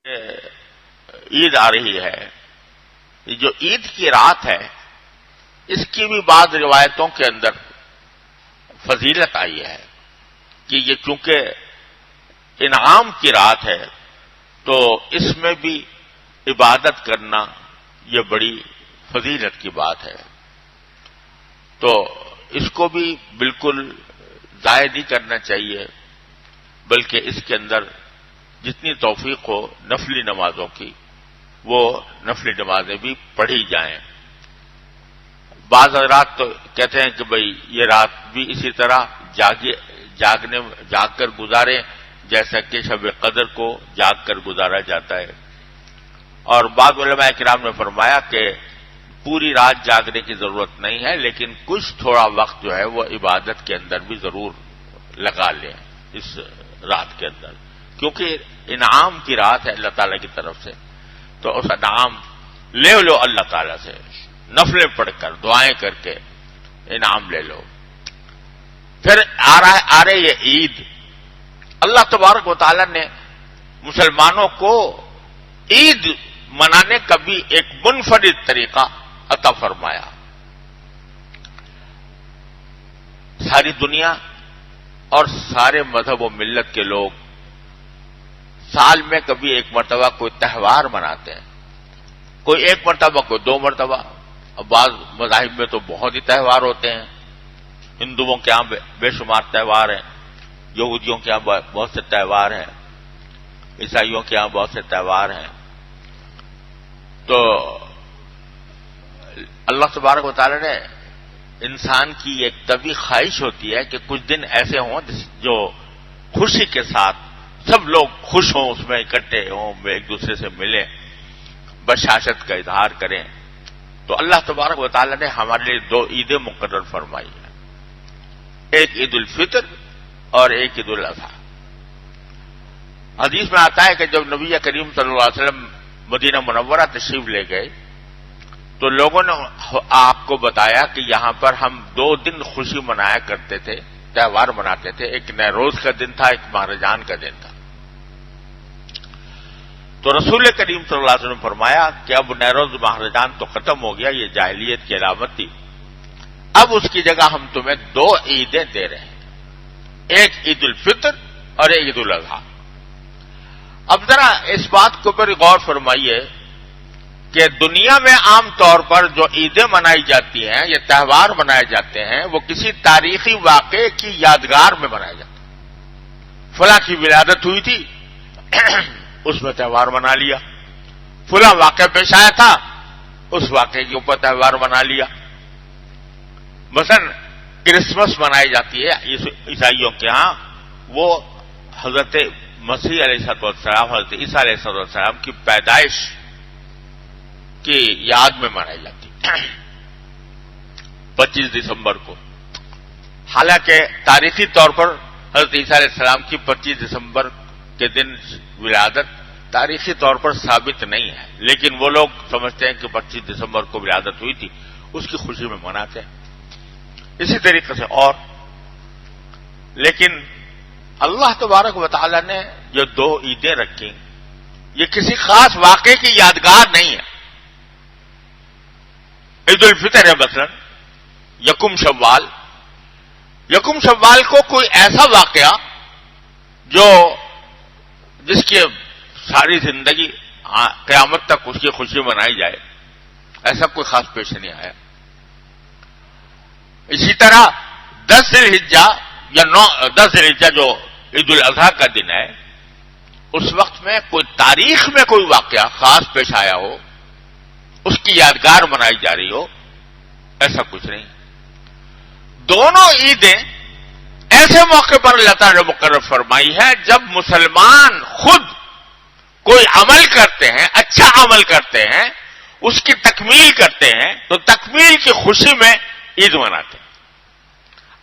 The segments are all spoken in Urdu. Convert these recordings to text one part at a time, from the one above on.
عید آ رہی ہے، جو عید کی رات ہے اس کی بھی بعض روایتوں کے اندر فضیلت آئی ہے کہ یہ چونکہ انعام کی رات ہے تو اس میں بھی عبادت کرنا یہ بڑی فضیلت کی بات ہے، تو اس کو بھی بالکل ضائع نہیں کرنا چاہیے، بلکہ اس کے اندر جتنی توفیق ہو نفلی نمازوں کی وہ نفلی نمازیں بھی پڑھی جائیں۔ بعض حضرات تو کہتے ہیں کہ بھئی یہ رات بھی اسی طرح جاگ کر گزاریں جیسا کہ شب قدر کو جاگ کر گزارا جاتا ہے، اور بعض علماء کرام نے فرمایا کہ پوری رات جاگنے کی ضرورت نہیں ہے، لیکن کچھ تھوڑا وقت جو ہے وہ عبادت کے اندر بھی ضرور لگا لیں اس رات کے اندر، کیونکہ انعام کی رات ہے اللہ تعالیٰ کی طرف سے، تو اس انعام لے لو اللہ تعالیٰ سے، نفلیں پڑھ کر دعائیں کر کے انعام لے لو۔ پھر آ رہے یہ عید، اللہ تبارک و تعالیٰ نے مسلمانوں کو عید منانے کا بھی ایک منفرد طریقہ عطا فرمایا۔ ساری دنیا اور سارے مذہب و ملت کے لوگ سال میں کبھی ایک مرتبہ کوئی تہوار مناتے ہیں، کوئی ایک مرتبہ کوئی دو مرتبہ، اب بعض مذاہب میں تو بہت ہی تہوار ہوتے ہیں، ہندوؤں کے ہاں بے شمار تہوار ہیں، یہودیوں کے ہاں بہت سے تہوار ہیں، عیسائیوں کے ہاں بہت سے تہوار ہیں، تو اللہ تبارک و تعالی نے انسان کی ایک طبعی خواہش ہوتی ہے کہ کچھ دن ایسے ہوں جو خوشی کے ساتھ سب لوگ خوش ہوں، اس میں اکٹھے ہوں، ایک دوسرے سے ملیں، بشاشت کا اظہار کریں، تو اللہ تبارک و تعالی نے ہمارے لیے دو عیدیں مقرر فرمائی ہیں، ایک عید الفطر اور ایک عید الاضحیٰ۔ حدیث میں آتا ہے کہ جب نبی کریم صلی اللہ علیہ وسلم مدینہ منورہ تشریف لے گئے تو لوگوں نے آپ کو بتایا کہ یہاں پر ہم 2 دن خوشی منایا کرتے تھے، تہوار مناتے تھے، ایک نوروز کا دن تھا، ایک مہرجان کا دن تھا۔ تو رسول کریم صلی اللہ علیہ وسلم نے فرمایا کہ اب نوروز مہرجان تو ختم ہو گیا، یہ جاہلیت کی علامت تھی، اب اس کی جگہ ہم تمہیں 2 عیدیں دے رہے ہیں، ایک عید الفطر اور ایک عید الاضحیٰ۔ اب ذرا اس بات کو پر غور فرمائیے کہ دنیا میں عام طور پر جو عیدیں منائی جاتی ہیں یا تہوار منائے جاتے ہیں وہ کسی تاریخی واقعے کی یادگار میں منائے جاتے ہیں، فلاں کی ولادت ہوئی تھی اس میں تہوار منا لیا، فلاں واقعہ پیش آیا تھا اس واقعے کے اوپر تہوار منا لیا۔ مثلا کرسمس منائی جاتی ہے عیسائیوں کے ہاں، وہ حضرت مسیح علیہ السلام، حضرت عیسیٰ علیہ السلام کی پیدائش کی یاد میں منائی جاتی ہے 25 دسمبر کو، حالانکہ تاریخی طور پر حضرت عیسیٰ علیہ السلام کی 25 دسمبر کے دن ولادت تاریخی طور پر ثابت نہیں ہے، لیکن وہ لوگ سمجھتے ہیں کہ 25 دسمبر کو ولادت ہوئی تھی، اس کی خوشی میں مناتے ہیں۔ اسی طریقے سے اور، لیکن اللہ تبارک و تعالی نے جو 2 عیدیں رکھی یہ کسی خاص واقعے کی یادگار نہیں ہے۔ عید الفطر ہے مثلا یکم شوال کو کوئی ایسا واقعہ جس کی ساری زندگی قیامت تک اس کی خوشی منائی جائے، ایسا کوئی خاص پیش نہیں آیا۔ اسی طرح 10 ذی الحجہ یا 10 ذی الحجہ جو عید الاضحیٰ کا دن ہے، اس وقت میں کوئی تاریخ میں کوئی واقعہ خاص پیش آیا ہو، اس کی یادگار منائی جا رہی ہو، ایسا کچھ نہیں۔ دونوں عیدیں ایسے موقع پر اللہ تعالیٰ نے مقرر فرمائی ہے جب مسلمان خود کوئی عمل کرتے ہیں، اچھا عمل کرتے ہیں، اس کی تکمیل کرتے ہیں تو تکمیل کی خوشی میں عید مناتے ہیں۔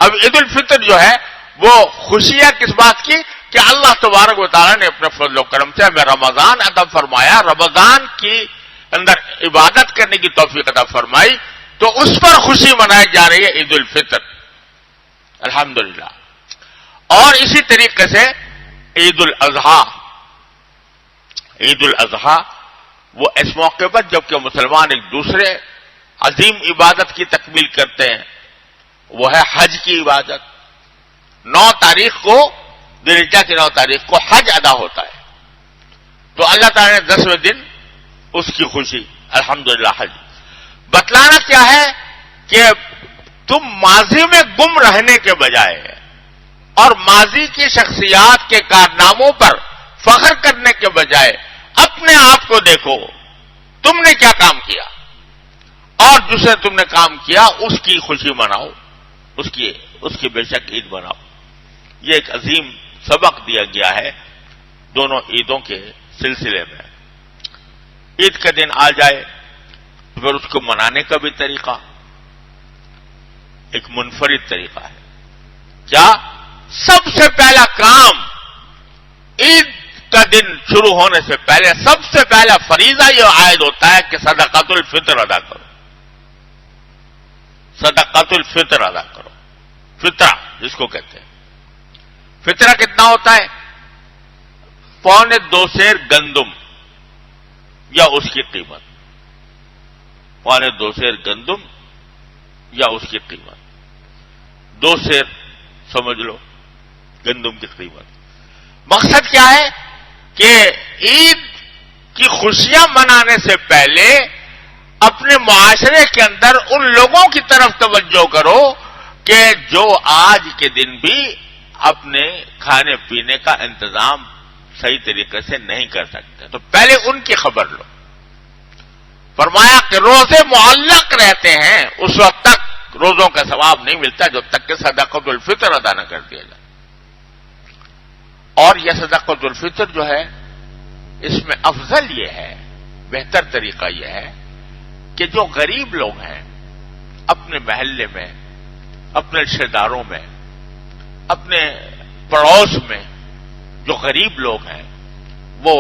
اب عید الفطر جو ہے وہ خوشیاں کس بات کی کہ اللہ تبارک و تعالیٰ نے اپنے فضل و کرم سے ہمیں رمضان عطا فرمایا، رمضان کی اندر عبادت کرنے کی توفیق عطا فرمائی، تو اس پر خوشی منائی جا رہی ہے عید الفطر، الحمدللہ۔ اور اسی طریقے سے عید الاضحیٰ، عید الاضحیٰ وہ اس موقع پر جبکہ مسلمان ایک دوسرے عظیم عبادت کی تکمیل کرتے ہیں، وہ ہے حج کی عبادت. 9 تاریخ کو، ذی الحجہ کی 9 تاریخ کو حج ادا ہوتا ہے. تو اللہ تعالیٰ نے 10ویں دن اس کی خوشی الحمدللہ حج. بتلانا کیا ہے کہ تم ماضی میں گم رہنے کے بجائے اور ماضی کی شخصیات کے کارناموں پر فخر کرنے کے بجائے اپنے آپ کو دیکھو، تم نے کیا کام کیا اور جسے تم نے کام کیا اس کی خوشی مناؤ، اس کی بے شک عید مناؤ. یہ ایک عظیم سبق دیا گیا ہے دونوں عیدوں کے سلسلے میں. عید کا دن آ جائے پھر اس کو منانے کا بھی طریقہ ایک منفرد طریقہ ہے. کیا؟ سب سے پہلا کام عید کا دن شروع ہونے سے پہلے سب سے پہلا فریضہ یہ عائد ہوتا ہے کہ صدقۃ الفطر ادا کرو. صدقۃ الفطر ادا کرو. فطرہ جس کو کہتے ہیں. فطرہ کتنا ہوتا ہے؟ 2.25 سیر گندم یا اس کی قیمت. 2.25 سیر گندم یا اس کی قیمت. 2 سیر سمجھ لو گندم کی قیمت. مقصد کیا ہے کہ عید کی خوشیاں منانے سے پہلے اپنے معاشرے کے اندر ان لوگوں کی طرف توجہ کرو کہ جو آج کے دن بھی اپنے کھانے پینے کا انتظام صحیح طریقے سے نہیں کر سکتے. تو پہلے ان کی خبر لو. فرمایا کہ روزے معلق رہتے ہیں اس وقت تک روزوں کا ثواب نہیں ملتا جب تک کہ صدقۃ الفطر ادا نہ کر دیا جائے. اور یہ صدقۃ الفطر جو ہے اس میں افضل یہ ہے، بہتر طریقہ یہ ہے کہ جو غریب لوگ ہیں اپنے محلے میں، اپنے رشتہ داروں میں، اپنے پڑوس میں جو غریب لوگ ہیں وہ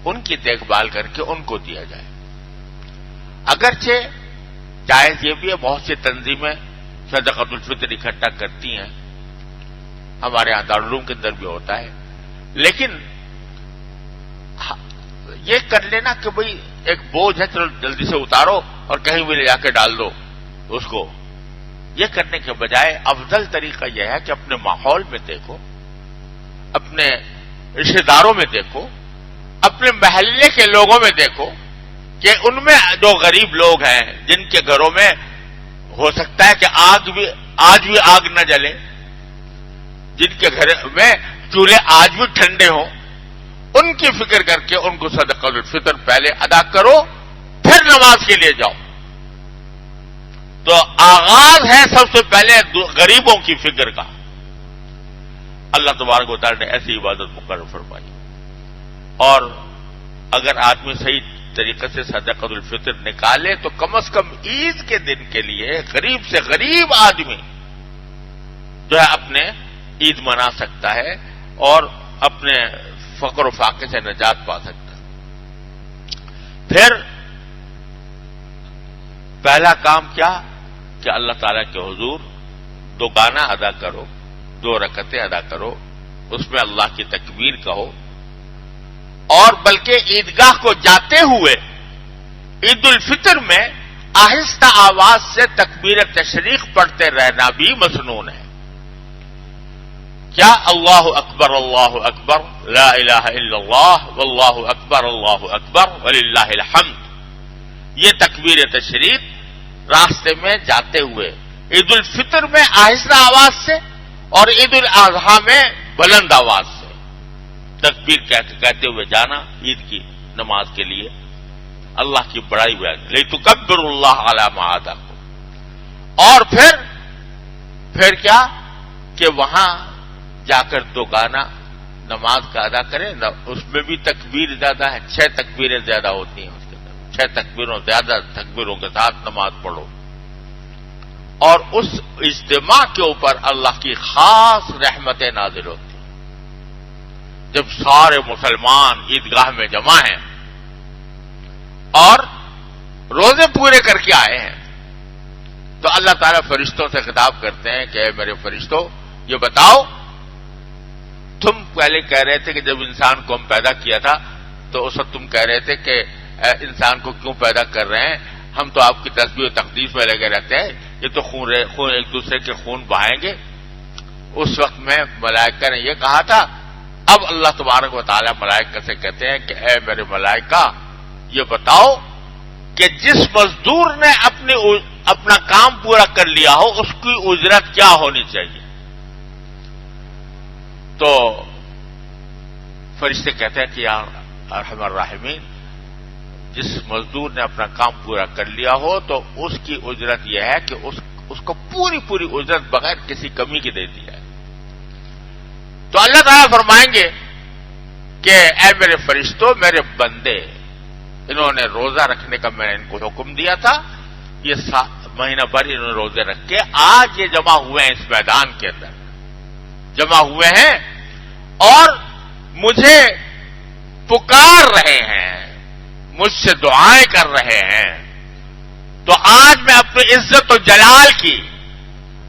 ان کی دیکھ بھال کر کے ان کو دیا جائے. اگرچہ جائز یہ بھی ہے، بہت سی تنظیمیں صدقۃ الفطر اکٹھا کرتی ہیں، ہمارے یہاں دارالعلوم کے اندر بھی ہوتا ہے، لیکن یہ کر لینا کہ بھئی ایک بوجھ ہے چلو جلدی سے اتارو اور کہیں بھی لے جا کے ڈال دو اس کو، یہ کرنے کے بجائے افضل طریقہ یہ ہے کہ اپنے ماحول میں دیکھو، اپنے رشتہ داروں میں دیکھو، اپنے محلے کے لوگوں میں دیکھو کہ ان میں جو غریب لوگ ہیں جن کے گھروں میں ہو سکتا ہے کہ آج بھی آگ نہ جلے، جن کے گھر میں چولہے آج بھی ٹھنڈے ہوں، ان کی فکر کر کے ان کو صدقۃ الفطر پہلے ادا کرو، پھر نماز کے لیے جاؤ. تو آغاز ہے سب سے پہلے غریبوں کی فکر کا. اللہ تبارک و تعالی نے ایسی عبادت مقرر فرمائی. اور اگر آدمی صحیح طریقے سے صدقۃ الفطر نکالے تو کم از کم عید کے دن کے لیے غریب سے غریب آدمی جو ہے اپنے عید منا سکتا ہے اور اپنے فقر و فاقے سے نجات پا سکتا ہے. پھر پہلا کام کیا کہ اللہ تعالیٰ کے حضور 2 گانا ادا کرو، 2 رکعتیں ادا کرو، اس میں اللہ کی تکبیر کہو، اور بلکہ عیدگاہ کو جاتے ہوئے عید الفطر میں آہستہ آواز سے تکبیر تشریق پڑھتے رہنا بھی مسنون ہے. کیا؟ اللہ اکبر لا الہ الا اللہ واللہ اکبر وللہ الحمد. یہ تکبیر تشریق راستے میں جاتے ہوئے عید الفطر میں آہستہ آواز سے اور عید الاضحیٰ میں بلند آواز سے تکبیر کہتے ہوئے جانا عید کی نماز کے لیے اللہ کی بڑائی ہوئی لِتُكَبِّرُوا اللَّهَ عَلَى مَا هَدَاكُمْ. اور پھر کیا کہ وہاں جا کر 2 گانا نماز کا ادا کریں. اس میں بھی تکبیر زیادہ ہے، 6 تکبیریں زیادہ ہوتی ہیں اس کے اندر، 6 تکبیروں زیادہ تکبیروں کے ساتھ نماز پڑھو. اور اس اجتماع کے اوپر اللہ کی خاص رحمتیں نازل ہوتی ہیں. جب سارے مسلمان عیدگاہ میں جمع ہیں اور روزے پورے کر کے آئے ہیں تو اللہ تعالیٰ فرشتوں سے خطاب کرتے ہیں کہ اے میرے فرشتوں یہ بتاؤ، تم پہلے کہہ رہے تھے کہ جب انسان کو ہم پیدا کیا تھا تو تو اس وقت تم کہہ رہے تھے کہ انسان کو کیوں پیدا کر رہے ہیں، ہم تو آپ کی تسبیح و تقدیس میں لگے رہتے ہیں، یہ تو خون ایک دوسرے کے خون بہائیں گے۔ اس وقت میں ملائکہ نے یہ کہا تھا۔ اب اللہ تبارک و تعالی ملائکہ سے کہتے ہیں کہ اے میرے ملائکہ یہ بتاؤ کہ جس مزدور نے اپنا کام پورا کر لیا ہو اس کی اجرت کیا ہونی چاہیے؟ تو فرشتے کہتے ہیں کہ یا ارحم الراحمین، جس مزدور نے اپنا کام پورا کر لیا ہو تو اس کی اجرت یہ ہے کہ اس کو پوری اجرت بغیر کسی کمی کی دے دی جائے۔ تو اللہ تعالیٰ فرمائیں گے کہ اے میرے فرشتوں، میرے بندے، انہوں نے روزہ رکھنے کا میں نے ان کو حکم دیا تھا، یہ مہینہ بھر انہوں نے روزے رکھ کے آج یہ جمع ہوئے ہیں، اس میدان کے اندر جمع ہوئے ہیں اور مجھے پکار رہے ہیں، مجھ سے دعائیں کر رہے ہیں۔ تو آج میں اپنی عزت و جلال کی،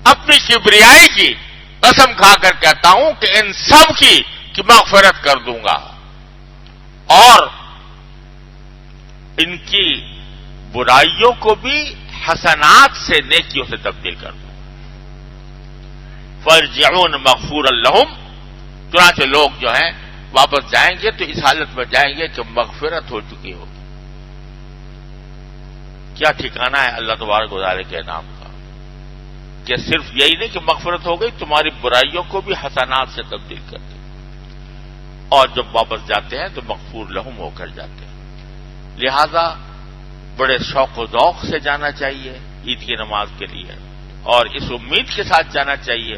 اپنی کبریائی کی قسم کھا کر کہتا ہوں کہ ان سب کی مغفرت کر دوں گا اور ان کی برائیوں کو بھی حسنات سے، نیکیوں سے تبدیل کر دوں گا۔ فَيَرْجِعُونَ مَغْفُورًا لَهُمْ، چنانچہ لوگ جو ہیں واپس جائیں گے تو اس حالت میں جائیں گے کہ مغفرت ہو چکی ہوگی۔ کیا ٹھکانہ ہے اللہ تبارک و تعالی کے نام کا، کہ صرف یہی نہیں کہ مغفرت ہو گئی، تمہاری برائیوں کو بھی حسنات سے تبدیل کر دیں، اور جب واپس جاتے ہیں تو مغفور لہم ہو کر جاتے ہیں۔ لہذا بڑے شوق و ذوق سے جانا چاہیے عید کی نماز کے لیے، اور اس امید کے ساتھ جانا چاہیے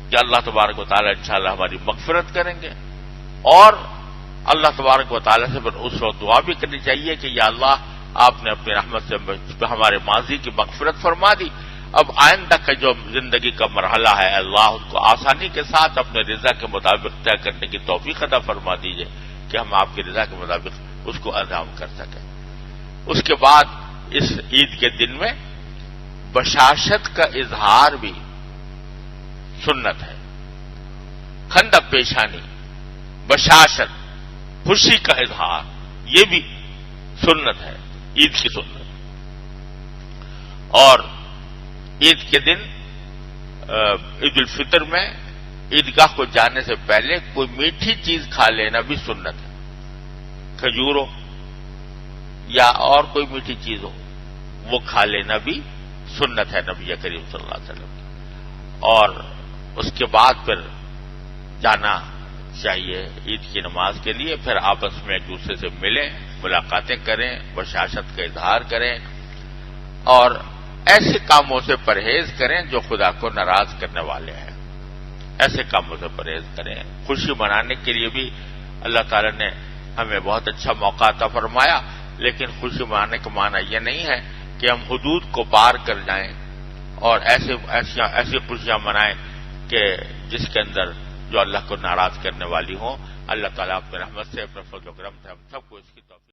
کہ اللہ تبارک و تعالی انشاءاللہ ہماری مغفرت کریں گے، اور اللہ تبارک و تعالی سے اس وقت دعا بھی کرنی چاہیے کہ یا اللہ آپ نے اپنی رحمت سے ہمارے ماضی کی مغفرت فرما دی، اب آئندہ کا جو زندگی کا مرحلہ ہے اللہ اس کو آسانی کے ساتھ اپنے رضا کے مطابق طے کرنے کی توفیق عطا فرما دیجیے کہ ہم آپ کی رضا کے مطابق اس کو انجام کر سکیں۔ اس کے بعد اس عید کے دن میں بشاشت کا اظہار بھی سنت ہے، خندق پیشانی، بشاشت، خوشی کا اظہار، یہ بھی سنت ہے، عید کی سنت۔ اور عید کے دن عید الفطر میں عیدگاہ کو جانے سے پہلے کوئی میٹھی چیز کھا لینا بھی سنت ہے، کھجور ہو یا اور کوئی میٹھی چیز ہو وہ کھا لینا بھی سنت ہے نبی کریم صلی اللہ علیہ وسلم کی۔ اور اس کے بعد پھر جانا چاہیے عید کی نماز کے لیے، پھر آپس میں ایک دوسرے سے ملیں، ملاقاتیں کریں، بشاشت کا اظہار کریں، اور ایسے کاموں سے پرہیز کریں جو خدا کو ناراض کرنے والے ہیں، ایسے کاموں سے پرہیز کریں۔ خوشی منانے کے لیے بھی اللہ تعالی نے ہمیں بہت اچھا موقع عطا فرمایا، لیکن خوشی منانے کا معنی یہ نہیں ہے کہ ہم حدود کو پار کر جائیں اور ایسی خوشیاں منائیں کہ جس کے اندر جو اللہ کو ناراض کرنے والی ہوں۔ اللہ تعالیٰ اپنے رحمت سے، اپنے فضل و کرم سے ہم سب کو اس کی توفیق